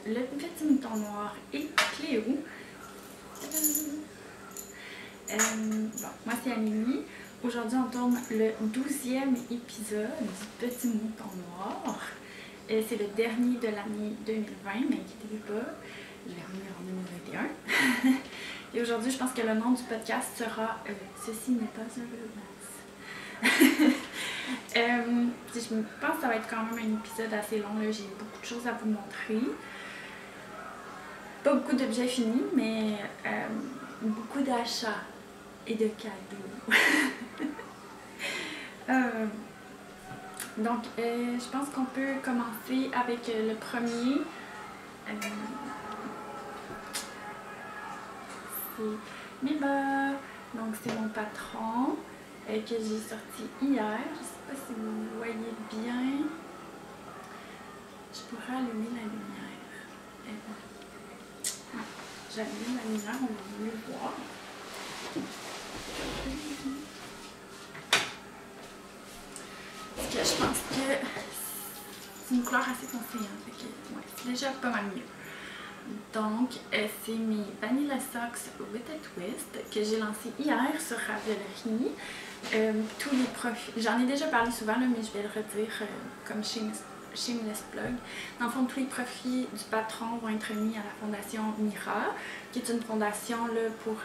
Le Petit Mouton Noir et Cléo. Bon, moi c'est Amélie. Aujourd'hui on tourne le 12e épisode du Petit Mouton Noir. C'est le dernier de l'année 2020, mais inquiétez-vous pas, je vais revenir en 2021. Et aujourd'hui je pense que le nom du podcast sera Ceci n'est pas un romance. Je pense que ça va être quand même un épisode assez long, j'ai beaucoup de choses à vous montrer. Pas beaucoup d'objets finis, mais beaucoup d'achats et de cadeaux. Donc, je pense qu'on peut commencer avec le premier. C'est Miba. Donc, c'est mon patron que j'ai sorti hier. Je sais pas si vous voyez bien. Je pourrais allumer la lumière. J'allume la lumière, on va mieux voir. Parce que je pense que c'est une couleur assez foncée, hein, fait que, ouais, c'est déjà pas mal mieux. Donc, c'est mes Vanilla Socks with a Twist que j'ai lancé hier sur Ravelry. Tous les profils, j'en ai déjà parlé souvent, là, mais je vais le redire comme shameless plug. Dans le fond, tous les profits du patron vont être mis à la fondation Mira, qui est une fondation là, pour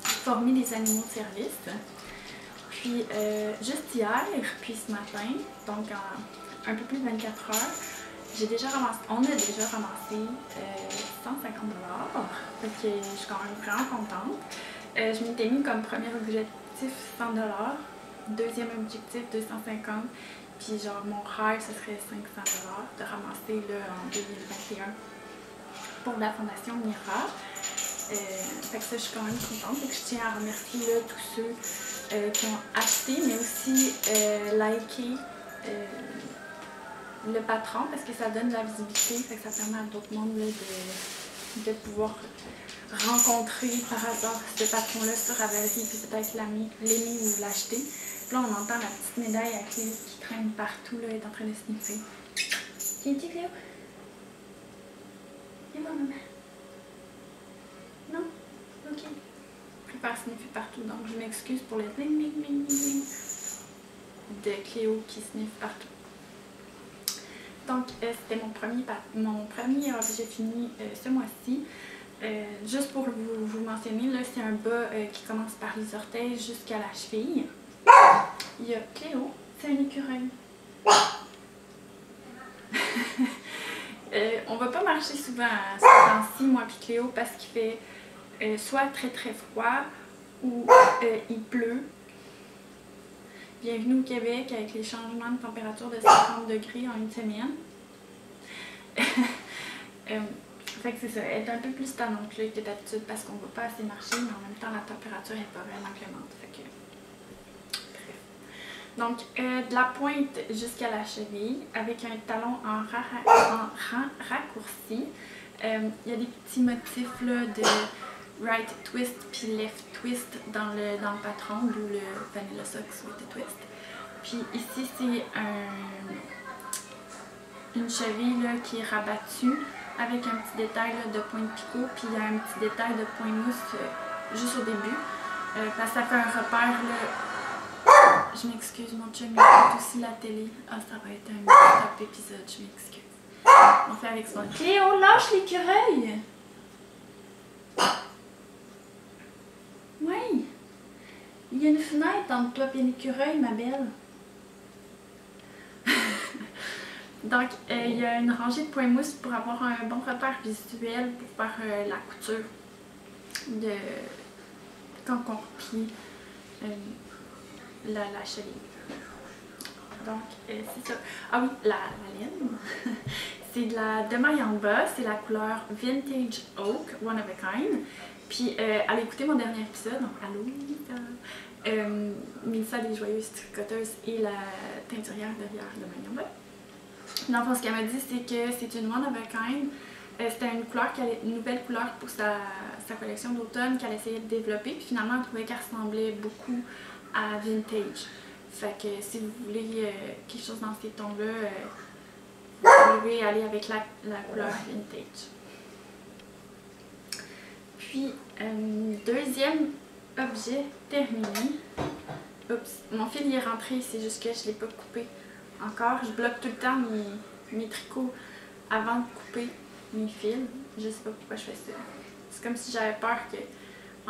former des animaux de service. Puis, juste hier, puis ce matin, donc en un peu plus de 24 heures, on a déjà ramassé 150 $. Donc, je suis quand même vraiment contente. Je m'étais mis comme premier objectif 100 $, deuxième objectif 250 $, puis genre mon rêve ce serait 500 $ de ramasser là, en 2021 pour la fondation Mira. Fait que ça, je suis quand même contente. Fait que je tiens à remercier là, tous ceux qui ont acheté, mais aussi liké le patron parce que ça donne de la visibilité, fait que ça permet à d'autres mondes là, de pouvoir rencontrer par hasard ce patron-là sur Ravelry, puis peut-être l'aimer ou l'acheter. Puis là, on entend la petite médaille à Cléo qui traîne partout, là, elle est en train de sniffer. Viens-tu, Cléo? Viens voir maman. Non? Ok. Je préfère sniffer partout, donc je m'excuse pour le zing, zing, zing, zing de Cléo qui sniffe partout. Donc, c'était mon premier objet fini ce mois-ci. Juste pour vous mentionner, là, c'est un bas qui commence par les orteils jusqu'à la cheville. Il y a Cléo, c'est un écureuil. On va pas marcher souvent à ce temps-ci, moi et Cléo, parce qu'il fait soit très très froid ou il pleut. Bienvenue au Québec avec les changements de température de 50 degrés en une semaine. Fait que c'est ça, elle est un peu plus tannante que d'habitude parce qu'on ne va pas assez marcher, mais en même temps la température n'est pas vraiment clémente. Fait que... Bref. Donc, de la pointe jusqu'à la cheville, avec un talon en rang raccourci. Il y a des petits motifs là, de right twist puis left twist dans le patron, d'où le Vanilla Socks with a Twist. Puis ici, c'est une cheville là, qui est rabattue avec un petit détail là, de point de picot, puis il y a un petit détail de point mousse juste au début. Parce que ça fait un repère là. Je m'excuse, mon chum il écoute aussi la télé. Ah, ça va être un top épisode, je m'excuse. On fait avec ça. Cléo, lâche l'écureuil! Oui! Il y a une fenêtre entre toi et l'écureuil, ma belle. Donc, il y a une rangée de points mousse pour avoir un bon repère visuel pour faire la couture de quand on replie la cheville. Donc, c'est ça. Ah oui, la laine. C'est de la demaille en bas, c'est la couleur Vintage Oak, One of a Kind. Puis, allez écouter mon dernier épisode, donc allô Mélissa. Mélissa des joyeuses tricoteuses et la teinturière derrière de demaille en bas. Dans le fond, ce qu'elle m'a dit, c'est que c'est une One of a Kind. C'était une nouvelle couleur pour sa collection d'automne qu'elle essayait de développer. Puis finalement, elle trouvait qu'elle ressemblait beaucoup à Vintage. Fait que si vous voulez quelque chose dans ces tons-là, vous pouvez aller avec la couleur vintage. Puis, deuxième objet terminé. Oups, mon fil il est rentré, c'est juste que je ne l'ai pas coupé encore. Je bloque tout le temps mes tricots avant de couper mes fils. Je sais pas pourquoi je fais ça. C'est comme si j'avais peur que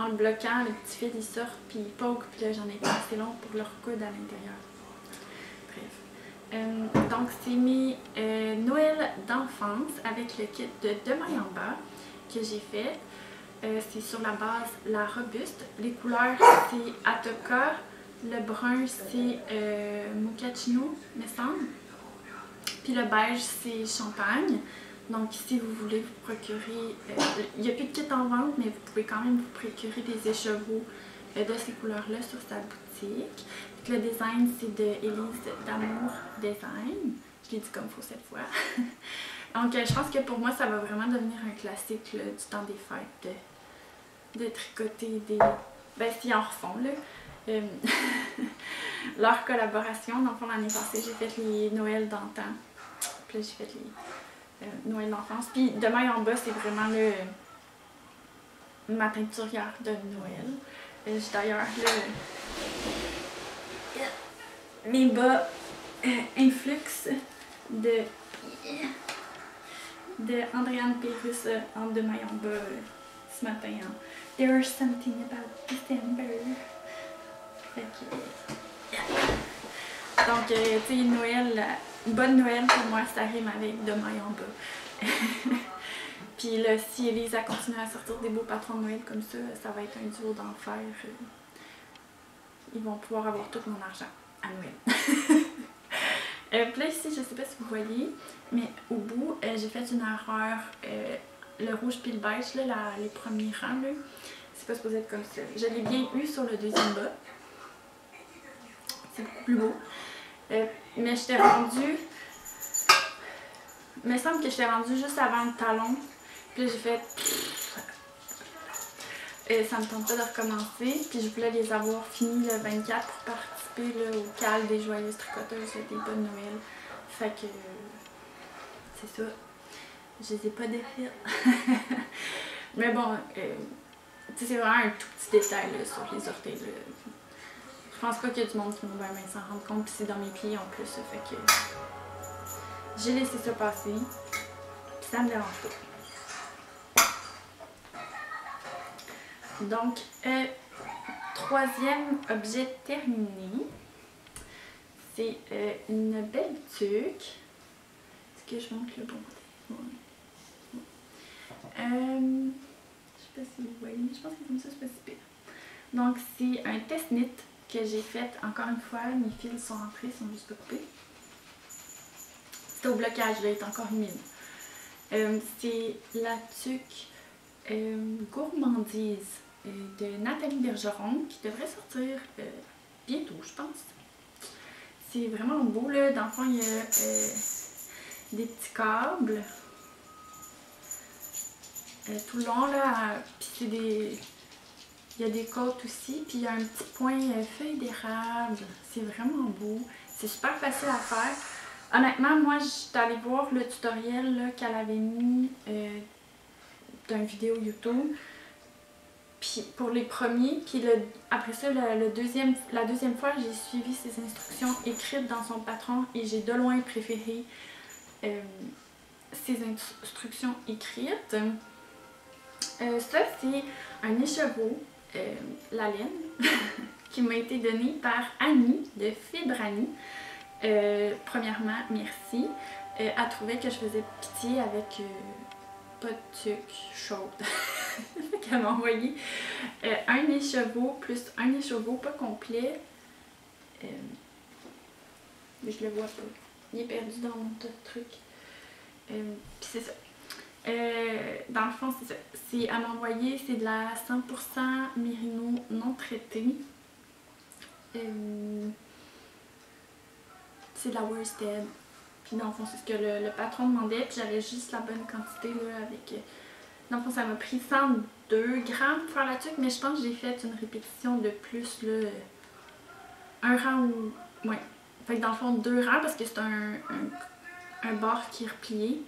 en le bloquant, les petits fils ils sortent puis ils poquent, puis là j'en ai pas assez long pour le recoudre à l'intérieur. Bref. Donc c'est mes Noël d'enfance avec le kit de mailles en bas que j'ai fait. C'est sur la base la robuste. Les couleurs c'est Atoka. Le brun c'est Mochaccino, me semble. Puis le beige c'est Champagne. Donc si vous voulez vous procurer, il n'y a plus de kit en vente, mais vous pouvez quand même vous procurer des écheveaux de ces couleurs-là sur sa boutique. Puis le design c'est de Élise d'Amour Design. Je l'ai dit comme il faut cette fois. Donc je pense que pour moi ça va vraiment devenir un classique là, du temps des fêtes de tricoter des... Ben s'ils en refont là. Leur collaboration, dans le fond l'année passée j'ai fait les Noël d'antan. Puis là j'ai fait les Noël d'enfance. Puis de maille en bas c'est vraiment ma teinturière de Noël. J'ai d'ailleurs mes bas Influx de Andréane Pérusse en de maille en bas ce matin. Hein. There's something about December. Fait que, yeah. Donc, tu sais, Noël, bonne Noël pour moi, ça rime avec de maille en bas. Puis là, si Élise a continué à sortir des beaux patrons de Noël comme ça va être un duo d'enfer. Ils vont pouvoir avoir tout mon argent à Noël. Puis là ici, je ne sais pas si vous voyez, mais au bout, j'ai fait une erreur. Le rouge puis le beige, là, les premiers rangs, là, c'est pas supposé être comme ça. Je l'ai bien eu sur le deuxième bas. C'est beaucoup plus beau. Mais j'étais rendue... Il me semble que j'étais rendue juste avant le talon. Puis là, j'ai fait... ça me tente pas de recommencer. Puis je voulais les avoir finis le 24 pour participer là, au cal des joyeuses tricoteuses des bonnes Noël. Fait que... c'est ça. Je les ai pas défaites. Mais bon, c'est vraiment un tout petit détail là, sur les orteils. Là. Je pense pas qu'il y a du monde qui va bien s'en rendre compte. Puis c'est dans mes pieds en plus. Fait que j'ai laissé ça passer. Puis ça me dérange pas. Donc, troisième objet terminé. C'est une belle tuque. Est-ce que je montre le bon côté? Ouais. Je sais pas si vous voyez, je pense que comme ça, c'est pas si pire. Donc, c'est un test knit que j'ai fait. Encore une fois, mes fils sont rentrés, ils sont juste pas coupés. C'est au blocage, là, il est encore humide. C'est la tuque gourmandise de Nathalie Bergeron qui devrait sortir bientôt, je pense. C'est vraiment beau, là. Dans le fond, il y a des petits câbles. Tout le long là, puis c'est des... il y a des côtes aussi, puis il y a un petit point feuille d'érable, c'est vraiment beau, c'est super facile à faire. Honnêtement, moi je suis allée voir le tutoriel qu'elle avait mis d'une vidéo YouTube, puis pour les premiers, puis après ça la deuxième fois j'ai suivi ses instructions écrites dans son patron et j'ai de loin préféré ses instructions écrites. Ça, c'est un écheveau, la laine, qui m'a été donné par Annie de Fibre Annie. Premièrement, merci. Elle trouvait que je faisais pitié avec pas de tuque chaude. Elle m'a envoyé un écheveau plus un écheveau pas complet. Mais je le vois pas. Il est perdu dans mon tas de trucs. Puis c'est ça. Dans le fond, c'est ça. Elle m'a envoyé, c'est de la 100% mérino non traité. C'est de la worsted. Puis dans le fond, c'est ce que le patron demandait. Puis j'avais juste la bonne quantité là, avec... dans le fond, ça m'a pris 102 grammes pour faire la tuque, mais je pense que j'ai fait une répétition de plus, là, un rang ou... ouais. Fait que dans le fond, 2 rangs parce que c'est un un bord qui est replié.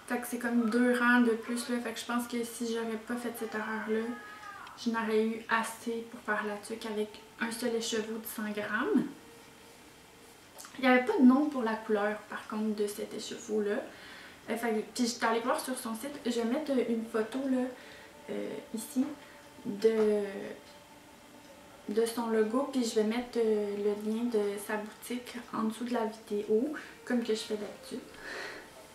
Fait que c'est comme 2 rangs de plus là. Fait que je pense que si j'aurais pas fait cette erreur-là, je n'aurais eu assez pour faire la tuque avec un seul écheveau de 100 grammes. Il n'y avait pas de nom pour la couleur par contre de cet écheveau-là. Puis j'étais allée voir sur son site. Je vais mettre une photo là, ici de son logo. Puis je vais mettre le lien de sa boutique en dessous de la vidéo, comme que je fais d'habitude.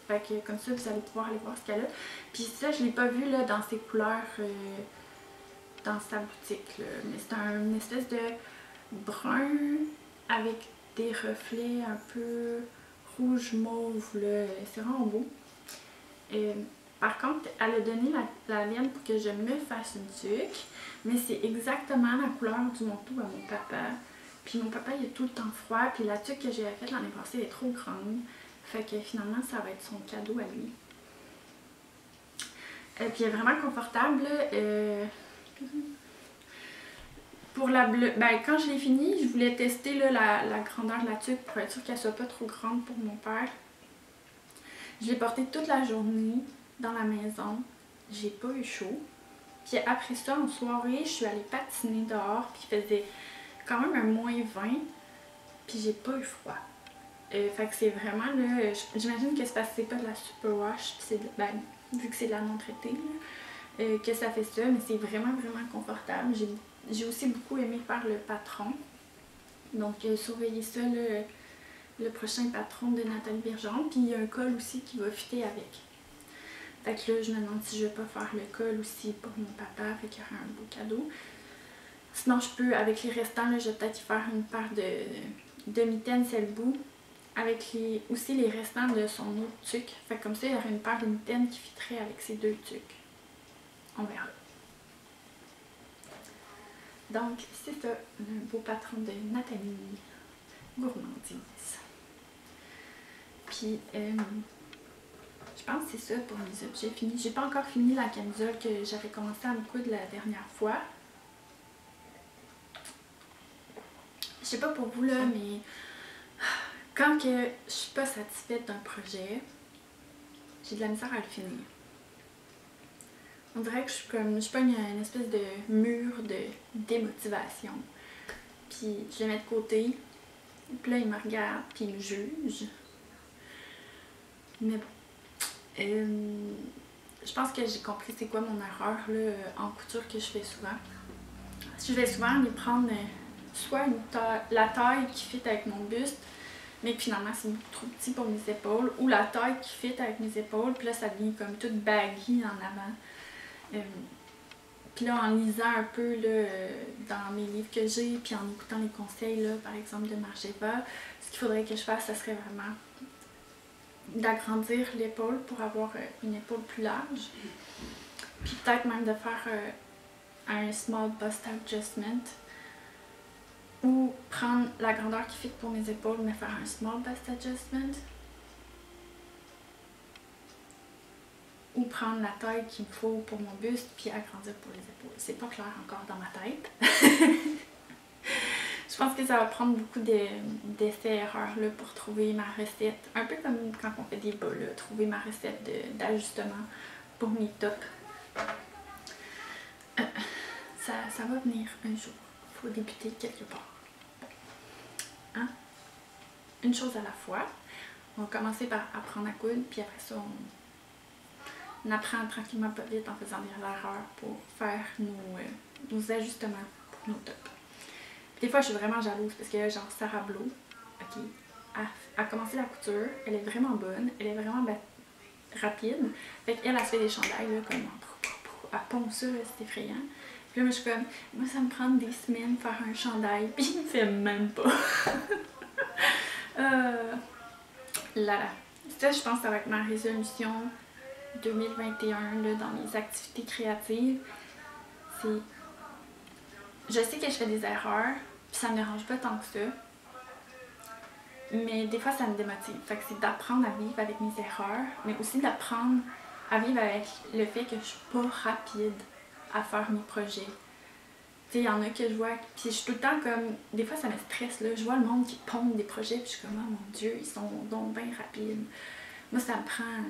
Fait que comme ça, vous allez pouvoir aller voir ce qu'elle a. Puis ça, je ne l'ai pas vu là, dans ses couleurs dans sa boutique. Là. Mais c'est une espèce de brun avec des reflets un peu rouge-mauve. C'est vraiment beau. Par contre, elle a donné la laine pour que je me fasse une tuque. Mais c'est exactement la couleur du manteau à mon papa. Puis mon papa, il a tout le temps froid. Puis la tuque que j'ai faite l'année passée, elle est trop grande. Fait que finalement, ça va être son cadeau à lui. Puis elle est vraiment confortable. Pour la bleue, ben, quand je l'ai fini, je voulais tester là, la grandeur de la tuque pour être sûre qu'elle soit pas trop grande pour mon père. Je l'ai portée toute la journée dans la maison. J'ai pas eu chaud. Puis après ça, en soirée, je suis allée patiner dehors. Puis il faisait quand même un -20. Puis j'ai pas eu froid. Fait que c'est vraiment là, j'imagine que c'est parce que c'est pas de la superwash, ben, vu que c'est de la non traitée, que ça fait ça, mais c'est vraiment confortable. J'ai aussi beaucoup aimé faire le patron. Donc surveillez ça, le prochain patron de Nathalie Bergeron. Puis il y a un col aussi qui va fitter avec. Fait que là, je me demande si je vais pas faire le col aussi pour mon papa, fait qu'il y aura un beau cadeau. Sinon, je peux, avec les restants, là, je vais peut-être y faire une paire de mitaines Selbout. Avec aussi les restants de son autre tuque. Fait que comme ça, il y aurait une paire de mitaines qui fitterait avec ces 2 tuques. On verra. Donc, c'est ça, le beau patron de Nathalie Gourmandise. Puis, je pense que c'est ça pour mes objets finis. J'ai pas encore fini la camisole que j'avais commencé à me coudre la dernière fois. Je sais pas pour vous là, mais quand que je suis pas satisfaite d'un projet, j'ai de la misère à le finir. On dirait que je pogne une espèce de mur de démotivation. Puis je le mets de côté. Puis là, il me regarde, puis il me juge. Mais bon. Je pense que j'ai compris c'est quoi mon erreur là, en couture que je fais souvent. Je vais souvent aller prendre soit la taille qui fit avec mon buste, mais que finalement c'est beaucoup trop petit pour mes épaules, ou la taille qui fit avec mes épaules, puis là ça devient comme toute baggy en avant. Puis là en lisant un peu là, dans mes livres que j'ai, puis en écoutant les conseils là, par exemple de Margeva, ce qu'il faudrait que je fasse, ça serait vraiment d'agrandir l'épaule pour avoir une épaule plus large. Puis peut-être même de faire un small bust adjustment. Ou prendre la grandeur qui fit pour mes épaules, mais faire un small bust adjustment. Ou prendre la taille qu'il me faut pour mon buste, puis agrandir pour les épaules. C'est pas clair encore dans ma tête. Je pense que ça va prendre beaucoup d'essais-erreurs pour trouver ma recette. Un peu comme quand on fait des bas, là, trouver ma recette d'ajustement pour mes tops. Ça va venir un jour. Il faut débuter quelque part. Hein? Une chose à la fois. On va commencer par apprendre à coudre, puis après ça, on apprend tranquillement pas vite en faisant des erreurs pour faire nos ajustements pour nos tops. Puis des fois, je suis vraiment jalouse parce que genre Sarah Blo, ok, a commencé la couture, elle est vraiment bonne, elle est vraiment rapide. Fait qu'elle a fait des chandails là, comme elle pompe ça, c'est effrayant. Puis là, moi, je suis comme, moi, ça me prend des semaines faire un chandail, puis il me fait même pas. Ça, je pense que ça va être ma résolution 2021 là, dans mes activités créatives. C'est... Je sais que je fais des erreurs, puis ça me dérange pas tant que ça. Mais des fois, ça me démotive. Fait que c'est d'apprendre à vivre avec mes erreurs, mais aussi d'apprendre à vivre avec le fait que je suis pas rapide à faire mes projets. sais, il y en a que je vois, puis je suis tout le temps comme, des fois ça me stresse, là, je vois le monde qui pompe des projets, puis je suis comme, oh mon Dieu, ils sont donc bien rapides. Moi, ça me prend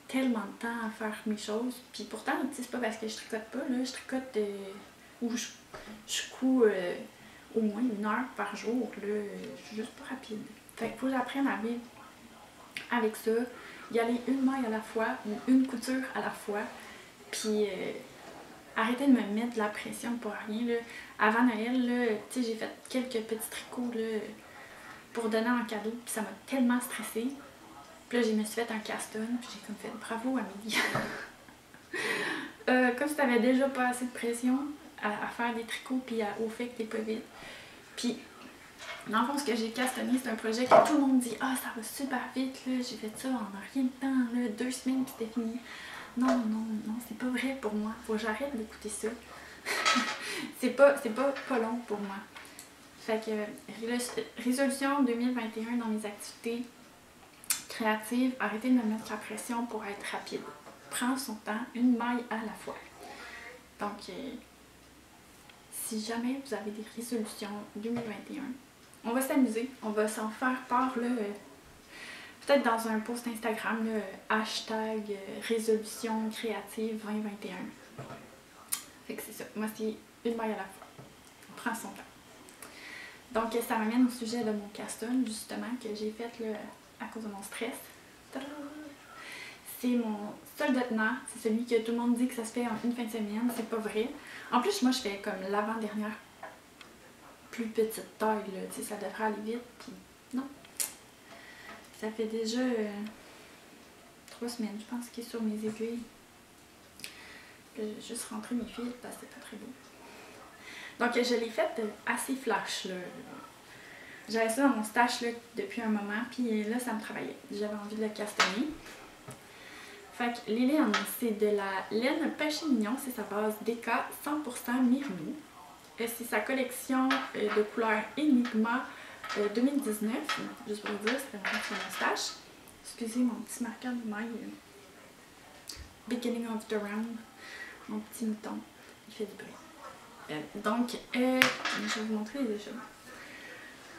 tellement de temps à faire mes choses, puis pourtant, tu sais, c'est pas parce que je tricote pas, là, je tricote, ou je couds au moins 1 heure par jour, là, je suis juste pas rapide. Fait que faut que j'apprenne à vivre avec ça, y aller une maille à la fois, ou une couture à la fois, puis arrêter de me mettre de la pression pour rien, là. Avant Noël, là, tu sais, j'ai fait quelques petits tricots, là, pour donner en cadeau, puis ça m'a tellement stressée. Puis là, je me suis fait un caston, puis j'ai comme fait bravo Amélie. Comme si t'avais déjà pas assez de pression à faire des tricots, puis au fait que t'es pas vite. Puis, dans le fond, ce que j'ai castonné, c'est un projet que tout le monde dit, ah, ça va super vite, là, j'ai fait ça en rien de temps, là, 2 semaines, puis c'était fini. Non, non, non, c'est pas vrai pour moi. Faut que j'arrête d'écouter ça. c'est pas long pour moi. Fait que, résolution 2021 dans mes activités créatives, arrêtez de me mettre la pression pour être rapide. Prends son temps, une maille à la fois. Donc, si jamais vous avez des résolutions 2021, on va s'amuser, on va s'en faire part, là, peut-être dans un post Instagram, là, hashtag résolution créative 2021. Fait que c'est ça, moi c'est une maille à la fois. On prend son temps. Donc ça m'amène au sujet de mon caston, justement, que j'ai fait là, à cause de mon stress. C'est mon soldat-tenant, c'est celui que tout le monde dit que ça se fait en une fin de semaine, c'est pas vrai. En plus, moi je fais comme l'avant-dernière plus petite taille, là, tu sais, ça devrait aller vite, puis non. Ça fait déjà 3 semaines, je pense, qu'il est sur mes aiguilles. J'ai juste rentré mes fils parce que c'est pas très beau. Donc je l'ai faite assez flash, là. J'avais ça dans mon stash là, depuis un moment, puis là ça me travaillait. J'avais envie de le castonner. Fait que les laines, c'est de la laine Pêché Mignon, c'est sa base DK 100% Myrnou. C'est sa collection de couleurs Enigma 2019. Juste pour vous dire, c'est vraiment sur mon stash. Excusez mon petit marqueur de maille. Beginning of the round. Mon petit mouton. Il fait du bruit. Donc, je vais vous montrer les échelles.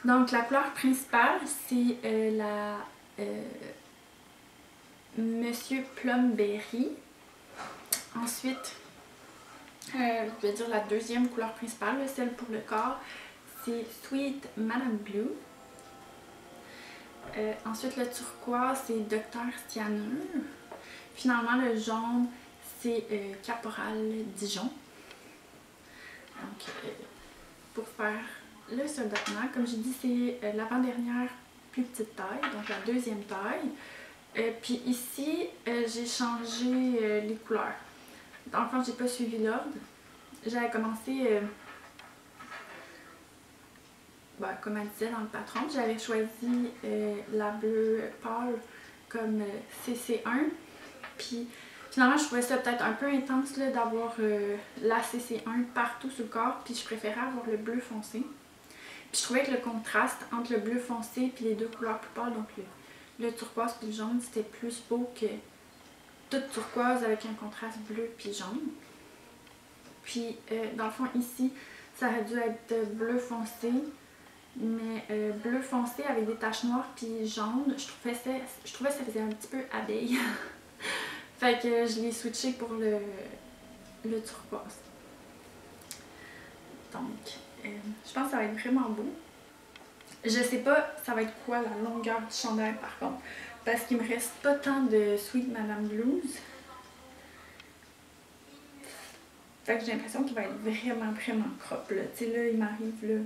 Donc, la couleur principale, c'est la Monsieur Plumberry. Ensuite, je vais dire la deuxième couleur principale, celle pour le corps, c'est Sweet Madame Blue. Ensuite, le turquoise, c'est Dr. Cyanure. Finalement, le jaune, c'est Caporal Dijon. Donc, pour faire le soldat-tenant, comme j'ai dit, c'est l'avant-dernière plus petite taille, donc la deuxième taille. Puis ici, j'ai changé les couleurs. Dans le fond, j'ai pas suivi l'ordre. J'avais commencé, comme elle disait dans le patron, j'avais choisi la bleue pâle comme CC1. Puis finalement, je trouvais ça peut-être un peu intense d'avoir la CC1 partout sur le corps. Puis je préférais avoir le bleu foncé. Puis je trouvais que le contraste entre le bleu foncé et les deux couleurs plus pâles, donc le turquoise et le jaune, c'était plus beau que toute turquoise avec un contraste bleu puis jaune. Puis dans le fond ici, ça aurait dû être bleu foncé, mais bleu foncé avec des taches noires puis jaune, je trouvais que ça faisait un petit peu abeille. Fait que je l'ai switché pour le turquoise. Donc, je pense que ça va être vraiment beau. Je sais pas ça va être quoi la longueur du chandail par contre, parce qu'il me reste pas tant de Sweet Madame Blues. Fait que j'ai l'impression qu'il va être vraiment propre. Tu sais là, il m'arrive là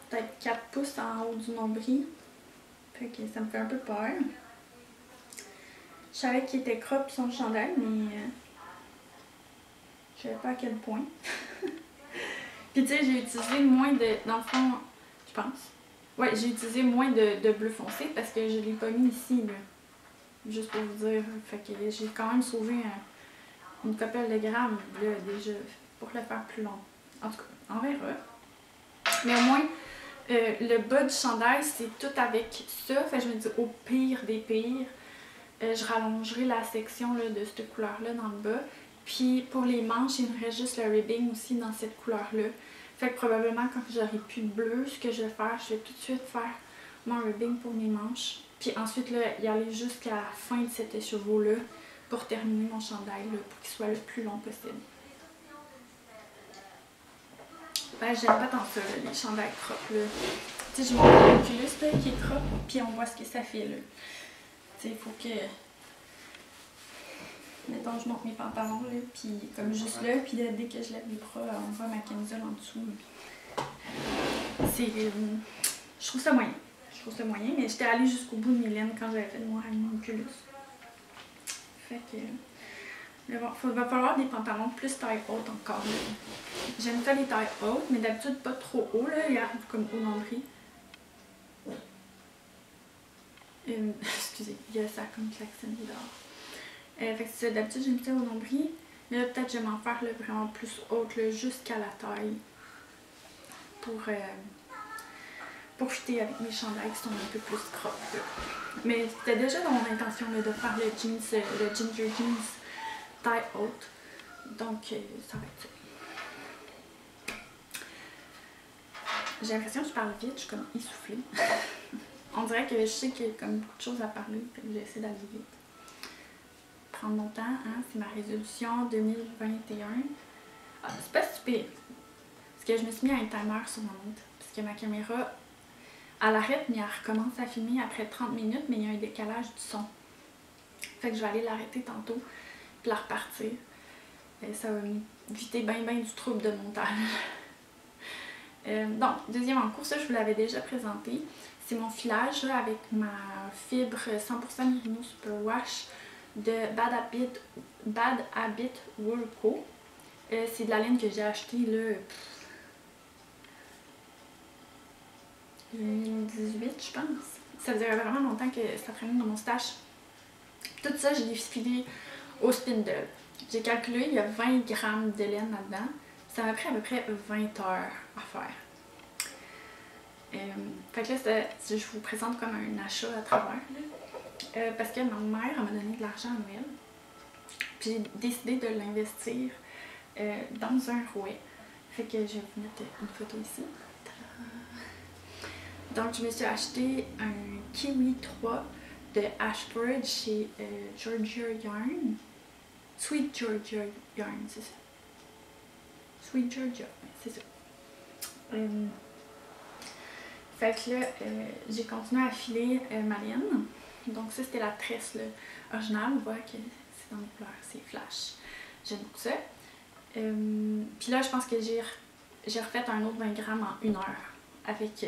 peut-être 4 pouces en haut du nombril. Fait que ça me fait un peu peur. Je savais qu'il était crop son chandail, mais je savais pas à quel point. Puis tu sais, j'ai utilisé moins de... Dans le fond, je pense. Ouais, j'ai utilisé moins de bleu foncé parce que je l'ai pas mis ici, là. Juste pour vous dire. Fait que j'ai quand même sauvé une couple de grammes, là, déjà, pour le faire plus long. En tout cas, on verra. Mais au moins, le bas du chandail, c'est tout avec ça. Fait que je me dis, au pire des pires, je rallongerai la section là, de cette couleur-là dans le bas. Puis pour les manches, il me reste juste le ribbing aussi dans cette couleur-là. Fait que probablement quand j'aurai plus de bleu, ce que je vais faire, je vais tout de suite faire mon ribbing pour mes manches. Puis ensuite, là, y aller jusqu'à la fin de cet écheveau-là pour terminer mon chandail, là, pour qu'il soit le plus long possible. Ben, j'aime pas tant ça, là, les chandails crop, là. Tu sais, je monte l'Oculus, là, qui est crop, puis on voit ce que ça fait, là. Tu sais, il faut que... Mettons, je monte mes pantalons, là, puis comme juste là, puis là, dès que je lève les bras, on voit ma camisole en dessous. C'est... je trouve ça moyen. Je trouve ça moyen, mais j'étais allée jusqu'au bout de mes laines quand j'avais fait mon Oculus. Fait que... Mais bon, il va falloir des pantalons plus taille haute encore. J'aime pas les tailles hautes, mais d'habitude pas trop haut, là. Ils arrivent comme au nombril. Excusez, il y a ça comme klaxonné dehors. Fait que c'est d'habitude j'aime ça au nombril. Mais là peut-être je vais m'en faire là, vraiment plus haute jusqu'à la taille. Pour fitter avec mes chandails qui sont un peu plus crop. Mais c'était déjà dans mon intention là, de faire le ginger jeans taille haute. Donc ça va être ça. J'ai l'impression que je parle vite, je suis comme essoufflée. On dirait que je sais qu'il y a comme beaucoup de choses à parler, fait que j'essaie d'aller vite. Prendre mon temps, hein, c'est ma résolution 2021. Ah, c'est pas super. Parce que je me suis mis à un timer sur ma montre. Parce que ma caméra, elle arrête, mais elle recommence à filmer après 30 minutes, mais il y a un décalage du son. Fait que je vais aller l'arrêter tantôt, puis la repartir. Et ça va m'éviter bien du trouble de montage. Donc, deuxième en cours, ça je vous l'avais déjà présenté. C'est mon filage là, avec ma fibre 100% Merino Superwash de Bad Habit Wool Co. C'est de la laine que j'ai achetée là, 2018 je pense. Ça faisait vraiment longtemps que ça traînait dans mon stash. Tout ça, je l'ai filé au spindle. J'ai calculé, il y a 20 grammes de laine là-dedans. Ça m'a pris à peu près 20 heures à faire. Fait que là, je vous présente comme un achat à travers. Parce que ma mère m'a donné de l'argent à Noël. Puis j'ai décidé de l'investir dans un rouet. Fait que je vais vous mettre une photo ici. Donc je me suis acheté un Kiwi 3 de Ashford chez Georgia Yarn. Sweet Georgia Yarn, c'est ça. Sweet Georgia, c'est ça. Fait que là, j'ai continué à filer ma laine. Donc ça, c'était la tresse là, originale. On voit que c'est dans les couleurs, c'est flash. J'aime beaucoup ça. Puis là, je pense que j'ai refait un autre 20 grammes en 1 heure avec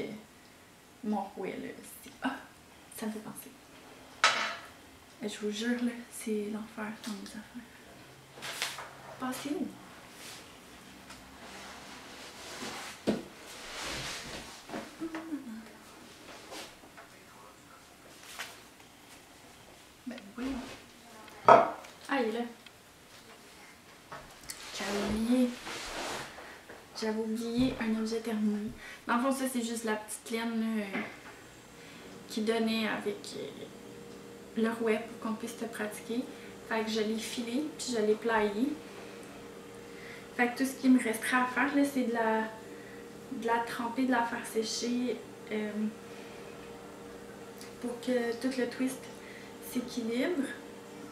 mon rouet. Ah, ça me fait penser. Je vous jure, là, c'est l'enfer dans mes affaires. Passez où? Ben oui. Ah, il est là. J'avais oublié un objet terminé. Dans le fond, ça, c'est juste la petite laine là, qui donnait avec le rouet pour qu'on puisse te pratiquer. Fait que je l'ai filé, puis je l'ai plié. Fait que tout ce qui me restera à faire, là, c'est de la tremper, de la faire sécher pour que tout le twist s'équilibre.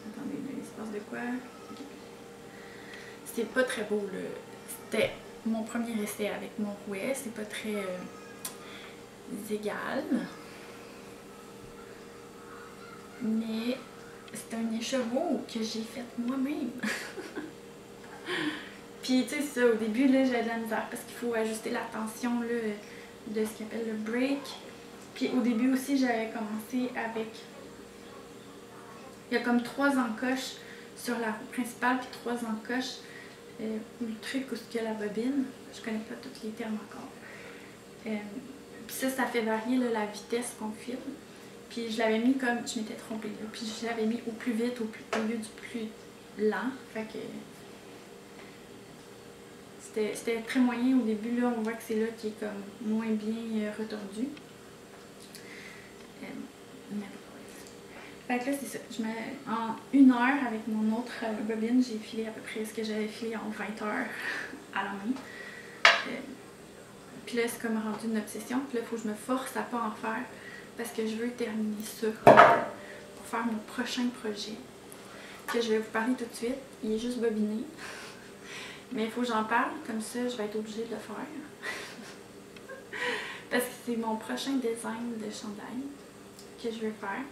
Attendez, il se passe de quoi? Okay. C'est pas très beau, là. C'était mon premier essai avec mon rouet. C'est pas très égal. Mais c'est un écheveau que j'ai fait moi-même. Puis tu sais, ça, au début, là, j'avais de la misère parce qu'il faut ajuster la tension là, de ce qu'on appelle le break. Puis au début aussi, j'avais commencé avec... Il y a comme 3 encoches sur la roue principale, puis 3 encoches ou le truc où il y a la bobine. Je connais pas tous les termes encore. Puis ça fait varier là, la vitesse qu'on file. Puis je l'avais mis comme... Je m'étais trompée là. Puis je l'avais mis au plus vite au lieu du plus lent. Fait que... C'était très moyen au début, là, on voit que c'est là qui est comme moins bien retordu. Fait que là, c'est ça. En 1 heure, avec mon autre bobine, j'ai filé à peu près ce que j'avais filé en 20 heures à la main. Puis là, c'est comme rendu une obsession. Puis là, il faut que je me force à pas en faire parce que je veux terminer ça pour faire mon prochain projet. Que je vais vous parler tout de suite. Il est juste bobiné. Mais il faut que j'en parle, comme ça, je vais être obligée de le faire. Parce que c'est mon prochain design de chandail que je vais faire.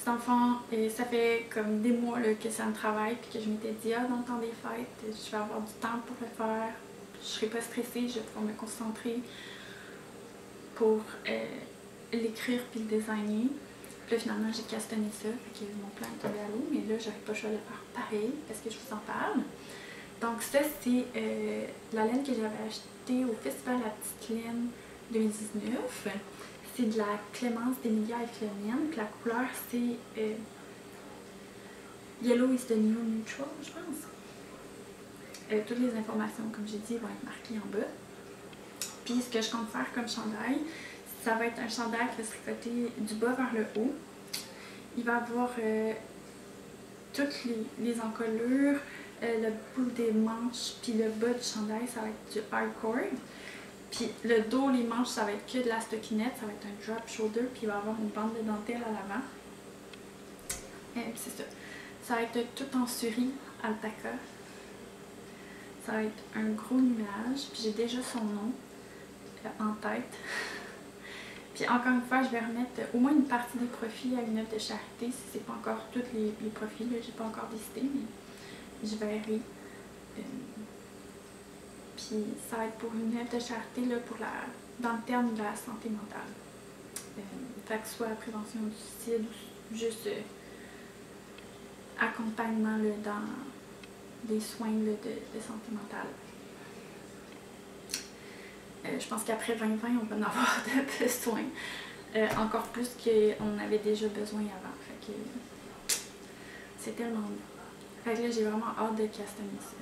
Dans le fond, ça fait comme des mois là, que ça me travaille, puis que je m'étais dit, dans le temps des fêtes, je vais avoir du temps pour le faire, je serai pas stressée, je vais pouvoir me concentrer pour l'écrire puis le designer. Puis là, finalement, j'ai castonné ça, fait que mon plan est tombé à l'eau, mais là, j'aurais pas le choix de le faire pareil, parce que je vous en parle. Donc ça, c'est la laine que j'avais achetée au Festival La Petite Laine 2019. C'est de la Clémence d'Emilia et Philomène. Puis la couleur, c'est Yellow is the New Neutral, je pense. Toutes les informations, comme j'ai dit, vont être marquées en bas. Puis ce que je compte faire comme chandail, ça va être un chandail qui va se tricoter du bas vers le haut. Il va avoir toutes les encolures, le bout des manches, puis le bas du chandail, ça va être du hardcore. Puis le dos, les manches, ça va être que de la stockinette, ça va être un drop shoulder, puis il va y avoir une bande de dentelle à l'avant. C'est ça. Ça va être tout en suri alpaca. Ça va être un gros nuage, puis j'ai déjà son nom en tête. Puis encore une fois, je vais remettre au moins une partie des profits à une œuvre de charité, si c'est pas encore tous les profits, là, j'ai pas encore décidé, mais je verrai. Puis ça va être pour une œuvre de charité là, dans le terme de la santé mentale. Fait que soit prévention du suicide ou juste accompagnement là, dans des soins là, de santé mentale. Je pense qu'après 2020, on va en avoir de besoin. Encore plus qu'on avait déjà besoin avant. Fait que c'est tellement bon. Fait que là, j'ai vraiment hâte de castonner ça.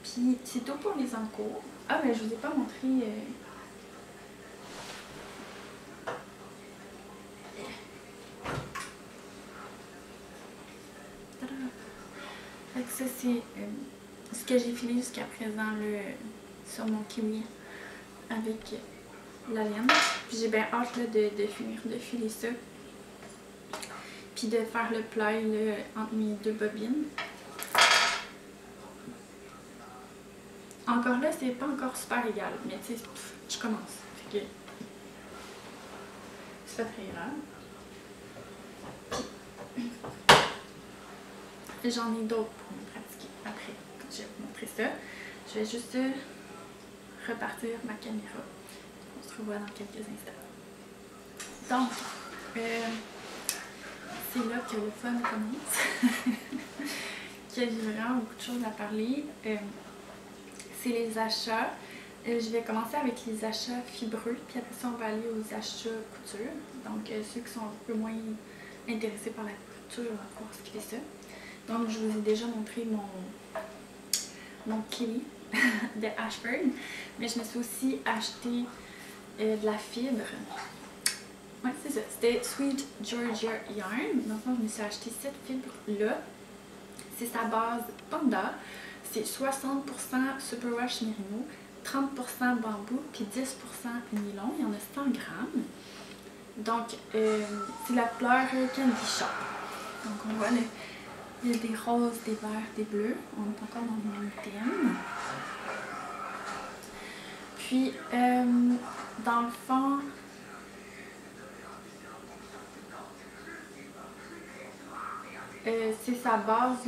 Puis c'est tout pour les encours. Ah, mais je vous ai pas montré. Fait que ça, c'est ce que j'ai filé jusqu'à présent sur mon kiwi avec la laine. Puis j'ai bien hâte là, de finir de filer ça. Puis de faire le ply là, entre mes deux bobines. Encore là, c'est pas encore super égal, mais tu sais, je commence. Fait que c'est pas très grave. J'en ai d'autres pour me pratiquer après, quand je vais vous montrer ça. Je vais juste repartir ma caméra. On se revoit dans quelques instants. Donc, c'est là que le fun commence. Que j'ai vraiment beaucoup de choses à parler. C'est les achats. Je vais commencer avec les achats fibreux, puis après ça, on va aller aux achats couture. Donc, ceux qui sont un peu moins intéressés par la couture vont pouvoir skipper ça. Donc, je vous ai déjà montré mon kiwi de Ashford, mais je me suis aussi acheté de la fibre. Ouais, c'est ça. C'était Sweet Georgia Yarn. Dans le fond, je me suis acheté cette fibre-là. C'est sa base Panda. C'est 60% Superwash Merino, 30% bambou, puis 10% nylon. Il y en a 100 grammes. Donc, c'est la couleur Candy Shop. Donc, on voit il y a des roses, des verts, des bleus. On est encore dans le même thème. Puis, dans le fond, c'est sa base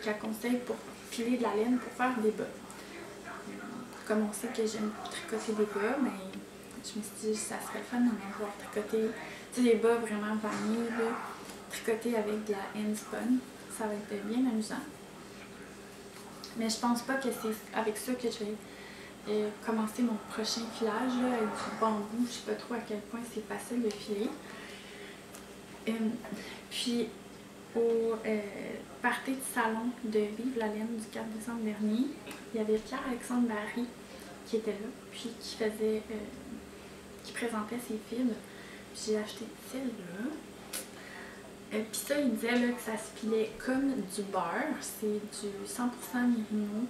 qu'elle conseille pour filer de la laine pour faire des bas. Comme on sait que j'aime tricoter des bas, mais je me suis dit que ça serait fun d'en avoir tricoté. Tu sais, des bas vraiment vanille, tricotés avec de la handspun. Ça va être bien amusant. Mais je pense pas que c'est avec ça que je vais commencer mon prochain filage là, avec du bambou. Je sais pas trop à quel point c'est facile de filer. Puis au party de salon de Vive la laine du 4 décembre dernier, il y avait Pierre-Alexandre Barry qui était là, puis qui faisait qui présentait ses fibres. J'ai acheté celle-là. Puis ça, il disait là, que ça se pilait comme du beurre. C'est du 100% Mérino.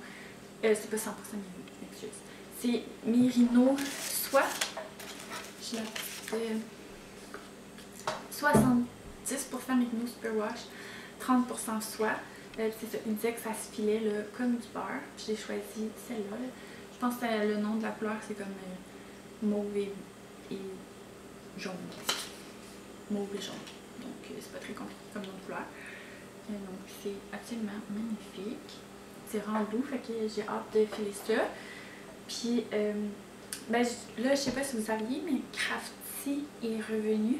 C'est pas 100% Mérino, je m'excuse. C'est Mérino soit. Je l'ai 70% Mérino Superwash, 30% soie. C'est ça, il disait que ça se filait là, comme du beurre. J'ai choisi celle-là. Je pense que le nom de la couleur, c'est comme mauve et jaune. Mauve et jaune. Donc, c'est pas très compliqué comme nom de couleur. Donc, c'est absolument magnifique. C'est rendu doux, fait que j'ai hâte de filer ça. Puis, ben, là, je sais pas si vous saviez, mais Crafty est revenu.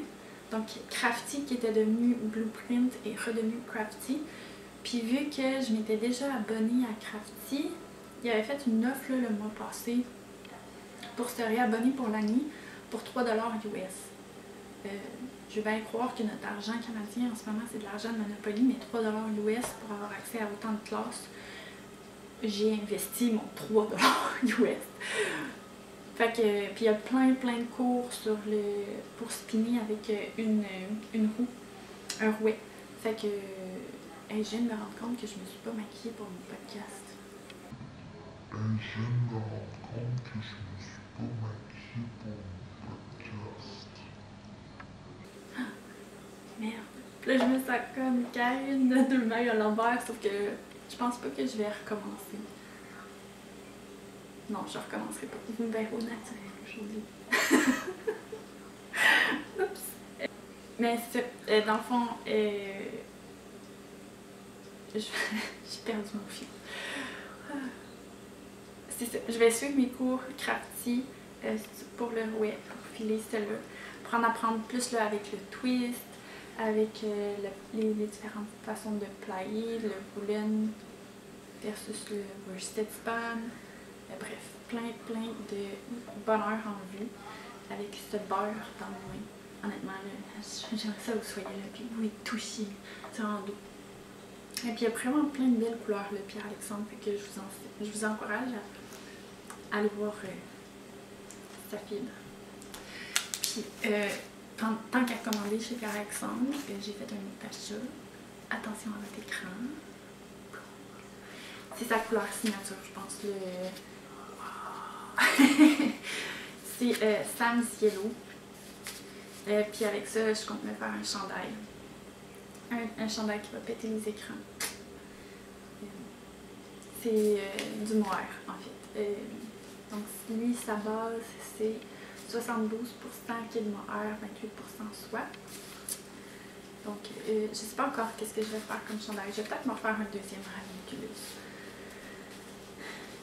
Donc, Crafty qui était devenu Blueprint est redevenu Crafty. Puis, vu que je m'étais déjà abonnée à Crafty, il avait fait une offre là, le mois passé pour se réabonner pour l'année pour 3$ US. Je vais bien croire que notre argent canadien en ce moment c'est de l'argent de Monopoly, mais 3$ US pour avoir accès à autant de classes, j'ai investi mon 3$ US. Fait que, puis il y a plein de cours sur pour spinner avec une roue, un rouet. Fait que je viens de me rendre compte que je me suis pas maquillée pour mon podcast. Je viens de me rendre compte que je me suis pas maquillée pour mon podcast. Merde. Là, je me sens comme Karine de Deux Mailles à l'envers, sauf que je pense pas que je vais recommencer. Non, je recommencerai pas. Ben, au naturel, aujourd'hui. Oups. Mais dans le fond, j'ai perdu mon fil. C'est ça. Je vais suivre mes cours Crafty pour le rouet, pour filer celle-là. Pour en apprendre plus là, avec le twist, avec les différentes façons de plier, le boulen versus le worsted span. Bref, plein de bonheur en vue avec ce beurre dans le main. Honnêtement, j'aimerais ça que vous soyez là, puis vous y touchiez. C'est en dos. Et puis il y a vraiment plein de belles couleurs, le Pierre-Alexandre, fait que je vous encourage à aller voir sa fibre. Puis, tant qu'à commander chez Pierre-Alexandre, j'ai fait un autre achat. Attention à votre écran. C'est sa couleur signature, je pense. C'est Sam's Yellow. Puis avec ça, je compte me faire un chandail. Un chandail qui va péter les écrans. C'est du noir, en fait. Donc lui, sa base, c'est 72% qui est de mohair, 28% soie. Donc, je ne sais pas encore qu'est-ce que je vais faire comme chandail. Je vais peut-être m'en faire un deuxième ranunculus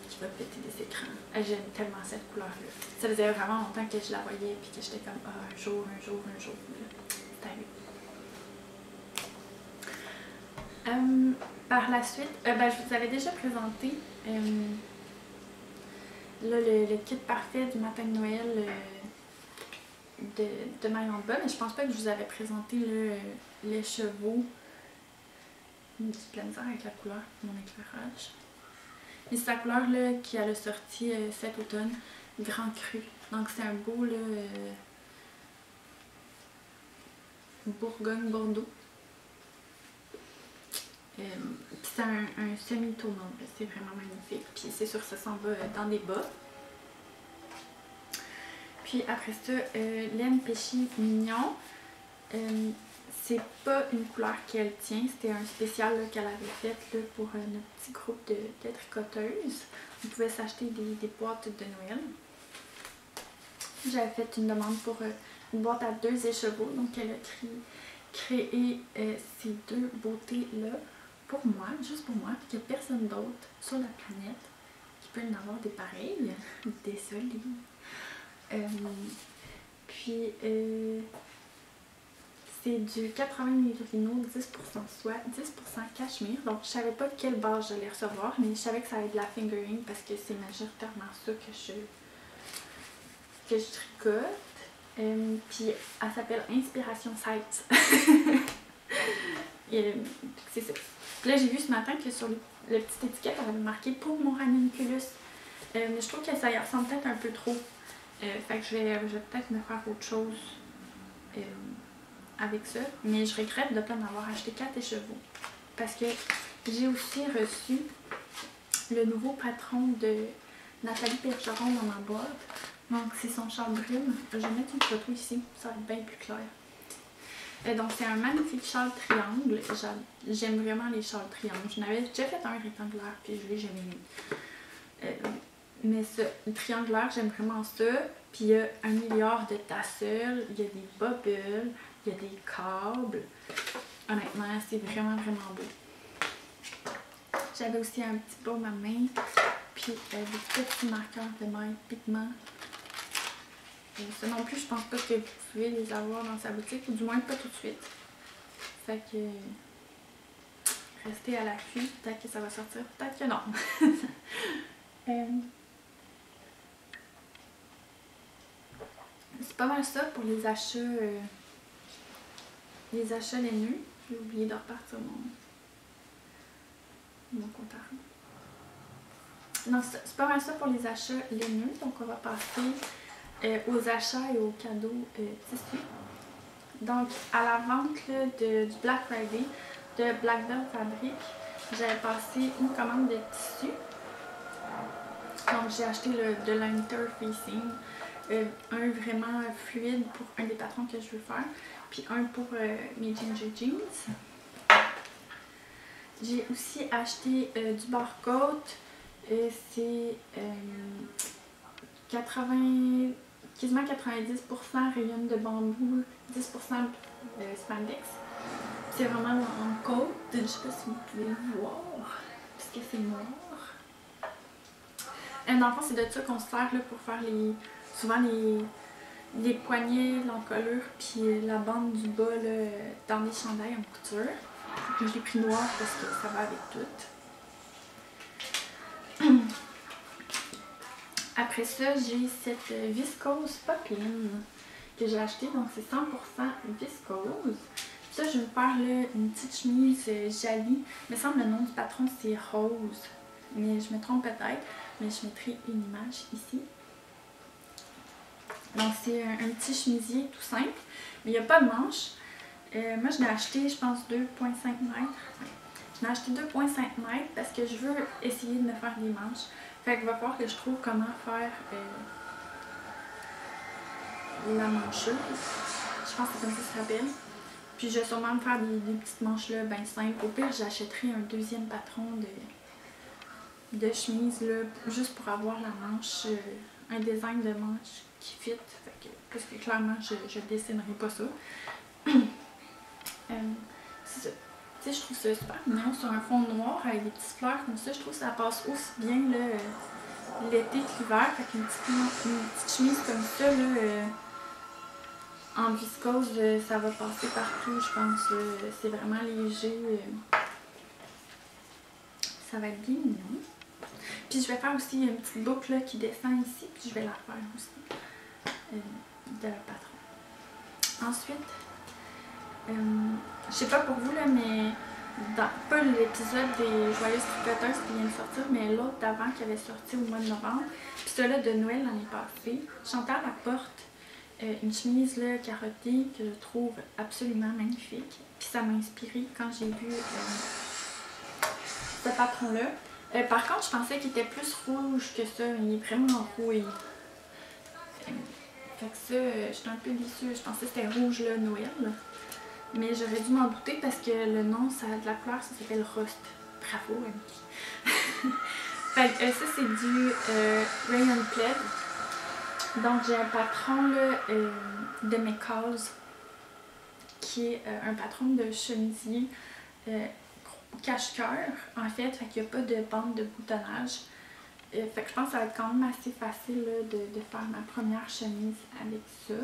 qui va péter des écrans. J'aime tellement cette couleur-là. Ça faisait vraiment longtemps que je la voyais et que j'étais comme un jour. C'est arrivé. Par la suite, je vous avais déjà présenté là, le kit parfait du matin de Noël de maille en bas, mais je pense pas que je vous avais présenté les chevaux. J'ai de la misère avec la couleur, mon éclairage. Et c'est la couleur là, qui a sorti cet automne, Grand Cru. Donc c'est un beau là, Bourgogne-Bordeaux. C'est un semi-tournant, c'est vraiment magnifique. Puis c'est sûr, ça s'en va dans des bas. Puis après ça, laine Péchy Mignon. C'est pas une couleur qu'elle tient, c'était un spécial qu'elle avait fait là, pour notre petit groupe de tricoteuses. On pouvait s'acheter des boîtes de Noël. J'avais fait une demande pour une boîte à 2 écheveaux, donc elle a créé ces deux beautés-là pour moi, juste pour moi, puis qu'il n'y a personne d'autre sur la planète qui peut en avoir des pareils. Désolée. Puis c'est du 80 mérino, 10% soie, 10% cachemire. Donc je savais pas quelle base j'allais recevoir, mais je savais que ça allait être de la fingering parce que c'est majoritairement ça que je tricote. Puis elle s'appelle Inspiration Sites. C'est ça. Puis là j'ai vu ce matin que sur le petit étiquette elle avait marqué pour mon ranunculus. Mais je trouve que ça y ressemble peut-être un peu trop. Fait que je vais peut-être me faire autre chose avec ça. Mais je regrette de ne pas en avoir acheté 4 écheveaux. Parce que j'ai aussi reçu le nouveau patron de Nathalie Bergeron dans ma boîte. Donc c'est son châle brume. Je vais mettre une photo ici, ça va être bien plus clair. Donc c'est un magnifique châle triangle. J'aime vraiment les châles triangles. Je n'avais déjà fait un rectangulaire puis je l'ai jamais mis. Mais le triangulaire, j'aime vraiment ça. Puis il y a 1 milliard de tassels, il y a des bubbles, il y a des câbles. Honnêtement, c'est vraiment beau. J'avais aussi un petit baume à main, puis des petits marqueurs de maille pigment. Ça non plus, je pense pas que vous pouvez les avoir dans sa boutique, ou du moins pas tout de suite. Fait que restez à l'affût, peut-être que ça va sortir, peut-être que non. C'est pas mal ça pour les achats laineux. J'ai oublié de repartir mon compte à rebours. Non, c'est pas mal ça pour les achats laineux. Donc on va passer aux achats et aux cadeaux tissus. Donc à la vente là, du Black Friday de Black Belt Fabric, j'avais passé une commande de tissu. Donc j'ai acheté de l'interfacing. Un vraiment fluide pour un des patrons que je veux faire, puis un pour mes Ginger Jeans. J'ai aussi acheté du barcode, c'est quasiment 90% rayonne de bambou, 10% spandex. C'est vraiment en côte, je ne sais pas si vous pouvez le voir, parce que c'est noir. Dans le fond, c'est de ça qu'on se sert là, pour faire souvent les poignets, l'encolure, puis la bande du bas là, dans les chandails en couture. Je l'ai pris noir parce que ça va avec tout. Après ça, j'ai cette viscose popeline que j'ai achetée, donc c'est 100% viscose. Ça, je vais me faire là, une petite chemise Jali. Il me semble le nom du patron c'est Rose, mais je me trompe peut-être, mais je mettrai une image ici. Donc c'est un petit chemisier tout simple, mais il n'y a pas de manche. Moi je l'ai acheté je pense 2,5 mètres. Je l'ai acheté 2,5 mètres parce que je veux essayer de me faire des manches. Fait qu'il va falloir que je trouve comment faire la mancheuse. Je pense que c'est comme ça que ça s'appelle. Puis je vais sûrement me faire des petites manches là bien simples. Au pire j'achèterai un deuxième patron de chemise là, juste pour avoir la manche, un design de manche qui fit, parce que clairement je dessinerai pas ça. C'est ça. Tu sais, je trouve ça super mignon sur un fond noir avec des petites fleurs comme ça. Je trouve que ça passe aussi bien l'été que l'hiver. Fait qu'une petite chemise comme ça là, en viscose, ça va passer partout, je pense. C'est vraiment léger. Ça va être bien mignon. Puis je vais faire aussi une petite boucle là, qui descend ici, puis je vais la refaire aussi de la patron. Ensuite, je sais pas pour vous là, mais pas l'épisode des Joyeuses Tricoteuses qui vient de sortir, mais l'autre d'avant qui avait sorti au mois de novembre, puis celui-là de Noël l'année passée, Chantal apporte une chemise là, carottée que je trouve absolument magnifique. Puis ça m'a inspirée quand j'ai vu ce patron-là. Par contre, je pensais qu'il était plus rouge que ça. Il est vraiment rouille. Fait que ça, j'étais un peu déçue. Je pensais que c'était rouge là, Noël. Mais j'aurais dû m'en douter parce que le nom ça, de la couleur, ça s'appelle Rust. Bravo, Annie. Fait que ça, c'est du Rayon Plaid. Donc, j'ai un patron là, de McCall's qui est un patron de chemisier cache-cœur en fait qu'il n'y a pas de bande de boutonnage. Fait que je pense que ça va être quand même assez facile là, de faire ma première chemise avec ça.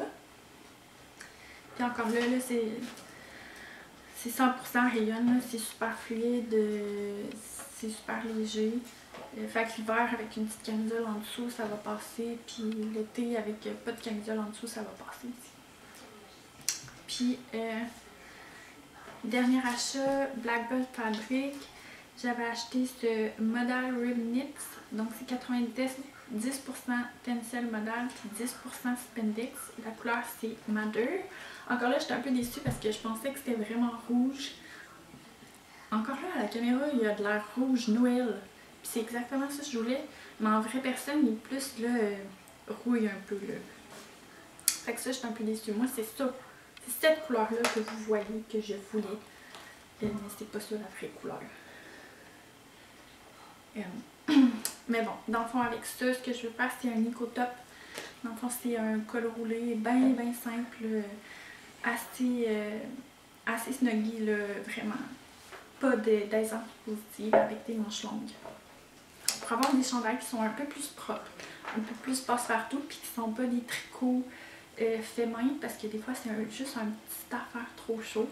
Puis encore là c'est 100% rayonne, c'est super fluide, c'est super léger. Fait que l'hiver avec une petite camisole en dessous ça va passer, puis l'été avec pas de camisole en dessous ça va passer aussi. Puis dernier achat, Black Belt Fabric, j'avais acheté ce Modal Rib Knits, donc c'est 10% Tencel Modal puis 10% Spandex. La couleur c'est Madder. Encore là, j'étais un peu déçue parce que je pensais que c'était vraiment rouge. Encore là, à la caméra, il y a de l'air rouge Noël. Puis c'est exactement ça que je voulais. Mais en vraie personne, il est plus là, rouille un peu là. Fait que ça, j'étais un peu déçue. Moi, c'est ça. C'est cette couleur-là que vous voyez que je voulais. Mais c'est pas ça la vraie couleur. Mais bon, dans le fond, avec ça, ce que je veux faire, c'est un éco-top. Dans le fond, c'est un col roulé bien simple, assez snuggy, là, vraiment. Pas d'aisance positive avec des manches longues. Pour avoir des chandails qui sont un peu plus propres, un peu plus passe-partout, puis qui sont pas des tricots faits main, parce que des fois, c'est juste un petit affaire trop chaud.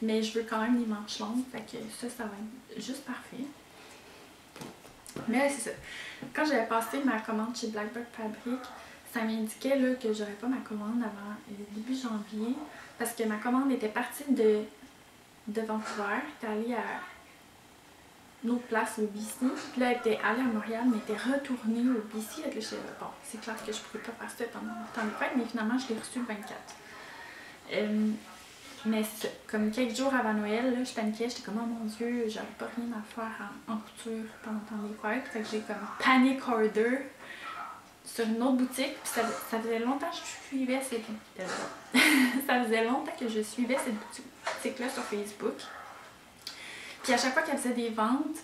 Mais je veux quand même des manches longues, fait que ça va être juste parfait. Mais c'est ça. Quand j'avais passé ma commande chez Blackbird Fabric, ça m'indiquait là, que j'aurais pas ma commande avant début janvier. Parce que ma commande était partie de Vancouver, était allée à une autre place au BC. Puis là, elle était allée à Montréal, mais elle était retournée au BC. Avec le chef. Bon, c'est clair que je pouvais pas faire ça pendant les fêtes, mais finalement, je l'ai reçu le 24. Mais comme quelques jours avant Noël, là, je paniquais, j'étais comme oh mon Dieu, j'avais pas rien à faire en couture pendant le temps des fêtes. Fait que j'ai comme panic order sur une autre boutique. Puis ça faisait longtemps que je suivais cette ça faisait longtemps que je suivais cette boutique-là sur Facebook. Puis à chaque fois qu'elle faisait des ventes,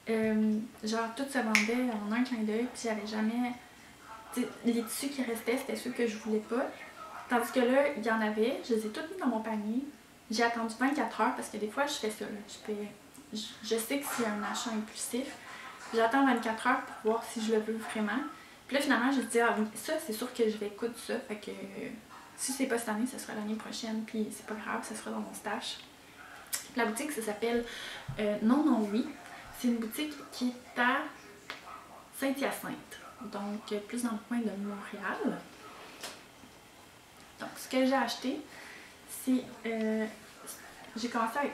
genre tout se vendait en un clin d'œil, puis j'avais jamais. Les tissus qui restaient, c'était ceux que je voulais pas. Tandis que là, il y en avait, je les ai toutes mis dans mon panier. J'ai attendu 24 heures parce que des fois, je fais ça. Là. Je sais que c'est un achat impulsif. J'attends 24 heures pour voir si je le veux vraiment. Puis là, finalement, je me dis, ah, ça, c'est sûr que je vais coudre ça. Fait que si c'est pas cette année, ça sera l'année prochaine. Puis c'est pas grave, ça sera dans mon stash. La boutique, ça s'appelle Non, non, oui. C'est une boutique qui est à Saint-Hyacinthe. Donc, plus dans le coin de Montréal. Donc, ce que j'ai acheté, c'est... j'ai commencé avec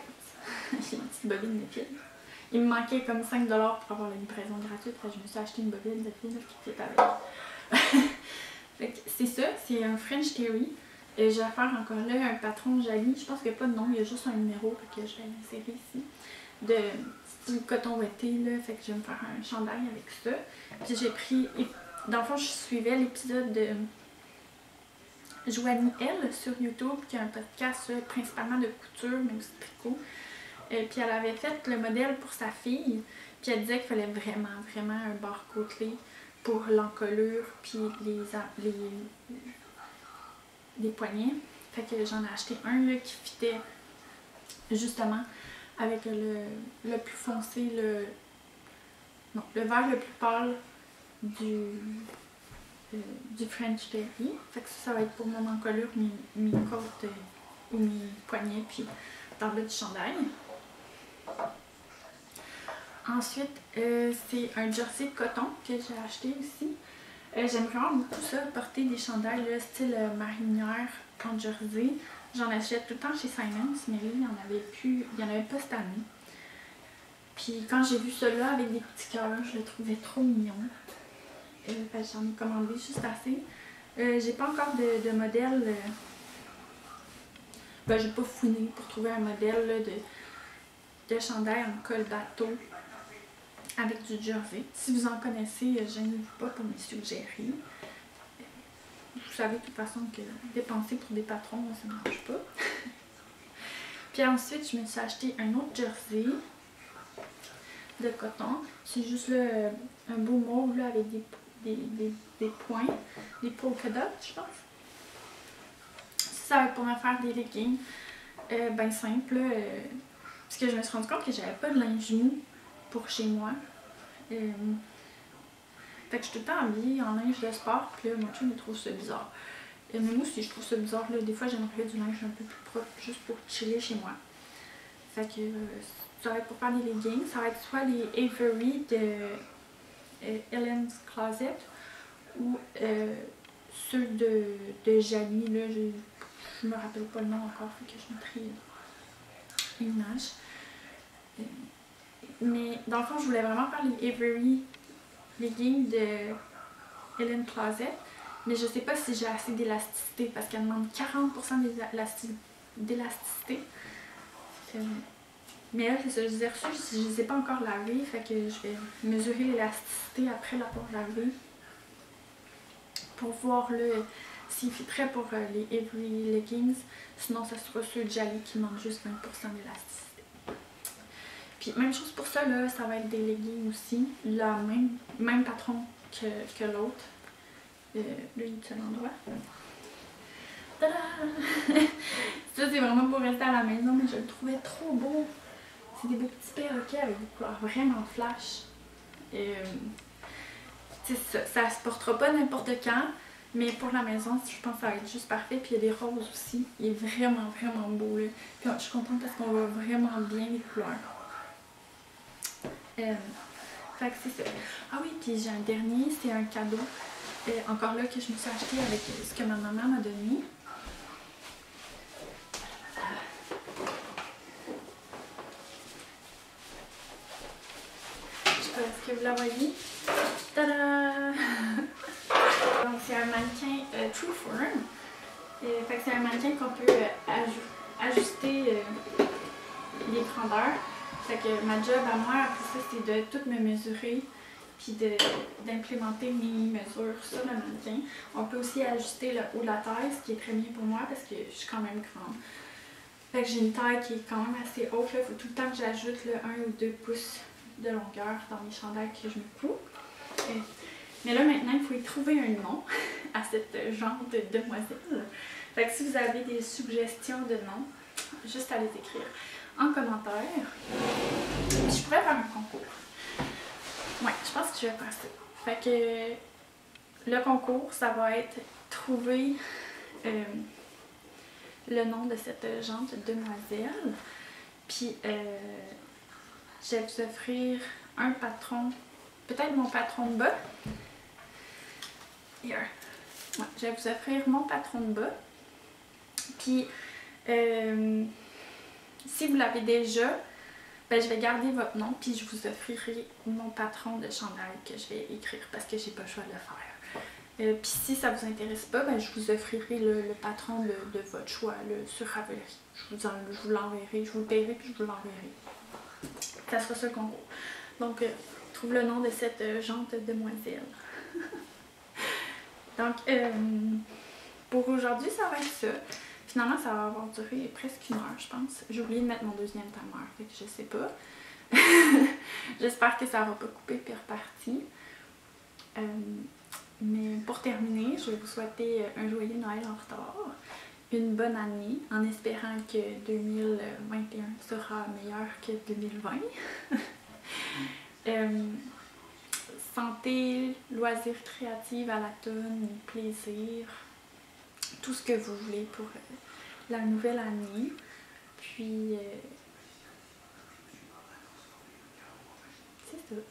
une petite bobine de fil. Il me manquait comme 5$ pour avoir la livraison gratuite. Fait que je me suis acheté une bobine de fil qui fit avec. Fait que c'est ça, c'est un French Terry. Je vais faire encore là un patron jali. Je pense qu'il n'y a pas de nom, il y a juste un numéro. Fait que je vais l'insérer ici. C'est du coton ouetté, là. Fait que je vais me faire un chandail avec ça. Puis j'ai pris... Dans le fond, je suivais l'épisode de... Joanie L sur YouTube, qui a un podcast principalement de couture, mais aussi de tricot. Puis elle avait fait le modèle pour sa fille, puis elle disait qu'il fallait vraiment un bord côtelé pour l'encolure, puis les poignets. Fait que j'en ai acheté un là, qui fitait justement avec le plus foncé, le vert le plus pâle du French Terry. Fait que ça va être pour mon encolure, mes côtes ou mes poignets, puis dans le bas du chandail. Ensuite, c'est un jersey de coton que j'ai acheté aussi. J'aime vraiment beaucoup ça, porter des chandails là, style marinière en jersey. J'en achète tout le temps chez Simons, mais là, il n'y en avait pas cette année. Puis quand j'ai vu celui-là avec des petits cœurs, je le trouvais trop mignon. J'en ai commandé juste assez. J'ai pas encore de modèle. J'ai pas fouiné pour trouver un modèle là, de chandail en col bateau avec du jersey. Si vous en connaissez, gênez-vous pas pour me suggérer. Vous savez de toute façon que dépenser pour des patrons, ça ne marche pas. Puis ensuite, je me suis acheté un autre jersey de coton. C'est juste là, un beau mauve là, avec des points, des polka dots, je pense. Ça va être pour me faire des leggings ben simple. Parce que je me suis rendu compte que j'avais pas de linge mou pour chez moi. Fait que je suis tout le temps habillée en linge de sport, puis là, mon chum il trouve ça bizarre. Mais moi aussi, je trouve ça bizarre. Là. Des fois, j'aimerais du linge un peu plus propre, juste pour chiller chez moi. Fait que ça va être pour faire des leggings. Ça va être soit les Avery de Ellen's Closet ou ceux de Jali. Là, je me rappelle pas le nom encore, fait que je mettrai une image. Mais dans le fond, je voulais vraiment faire les Avery leggings de Helen Closet, mais je sais pas si j'ai assez d'élasticité parce qu'elle demande 40% d'élasticité. Mais là, c'est ça, je les ai reçus, je les ai pas encore lavés, fait que je vais mesurer l'élasticité après l'avoir lavé pour voir s'il fitterait pour les Avery Leggings. Sinon, ça sera ceux de Jali qui manquent juste 20% d'élasticité. Puis même chose pour ça, là, ça va être des leggings aussi, le même patron que l'autre. Là, il est à l'endroit. Tada! Ça, c'est vraiment pour rester à la maison, mais je le trouvais trop beau. C'est des beaux petits perroquets avec des couleurs vraiment flash. Ça se portera pas n'importe quand, mais pour la maison, je pense que ça va être juste parfait. Puis il y a des roses aussi. Il est vraiment, vraiment beau. Là. Puis je suis contente parce qu'on voit vraiment bien les couleurs. Fait que c'est ça. Ah oui, puis j'ai un dernier, c'est un cadeau. Encore là, que je me suis acheté avec ce que ma maman m'a donné. Je sais pas, est-ce que vous la voyez? Tada! Donc c'est un mannequin True Form. Fait que c'est un mannequin qu'on peut ajuster les grandeurs. Fait que ma job à moi, après ça, c'est de tout me mesurer puis d'implémenter mes mesures sur le mannequin. On peut aussi ajuster le haut de la taille, ce qui est très bien pour moi parce que je suis quand même grande. Fait que j'ai une taille qui est quand même assez haute. Il faut tout le temps que j'ajoute 1 ou 2 pouces de longueur dans mes chandails que je me couds. Mais là maintenant, il faut y trouver un nom à cette jante de demoiselle. Fait que si vous avez des suggestions de noms, juste à les écrire en commentaire. Je pourrais faire un concours. Ouais, je pense que je vais faire ça. Fait que le concours, ça va être trouver le nom de cette jante demoiselle. Puis je vais vous offrir un patron, peut-être mon patron de bas. Here. Ouais, je vais vous offrir mon patron de bas. Puis si vous l'avez déjà, ben, je vais garder votre nom puis je vous offrirai mon patron de chandail que je vais écrire parce que j'ai pas le choix de le faire. Puis si ça vous intéresse pas, ben, je vous offrirai le patron de votre choix sur Ravelry. Je vous l'enverrai, je vous le paierai puis je vous l'enverrai. Ça sera ça le concours. Donc, trouve le nom de cette jante demoiselle. Donc, pour aujourd'hui, ça va être ça. Finalement, ça va avoir duré presque 1 heure, je pense. J'ai oublié de mettre mon deuxième timer, fait que je sais pas. J'espère que ça n'aura pas coupé puis reparti. Mais pour terminer, je vais vous souhaiter un joyeux Noël en retard. Une bonne année, en espérant que 2021 sera meilleur que 2020. Santé, loisirs créatifs à la tonne, plaisir, tout ce que vous voulez pour la nouvelle année. Puis, c'est ça.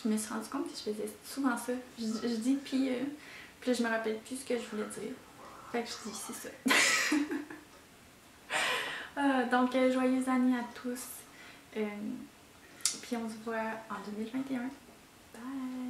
Je me suis rendu compte que je faisais souvent ça. Je dis puis là je me rappelle plus ce que je voulais dire. Fait que je dis c'est ça. Donc, joyeuse année à tous. Puis on se voit en 2021. Bye!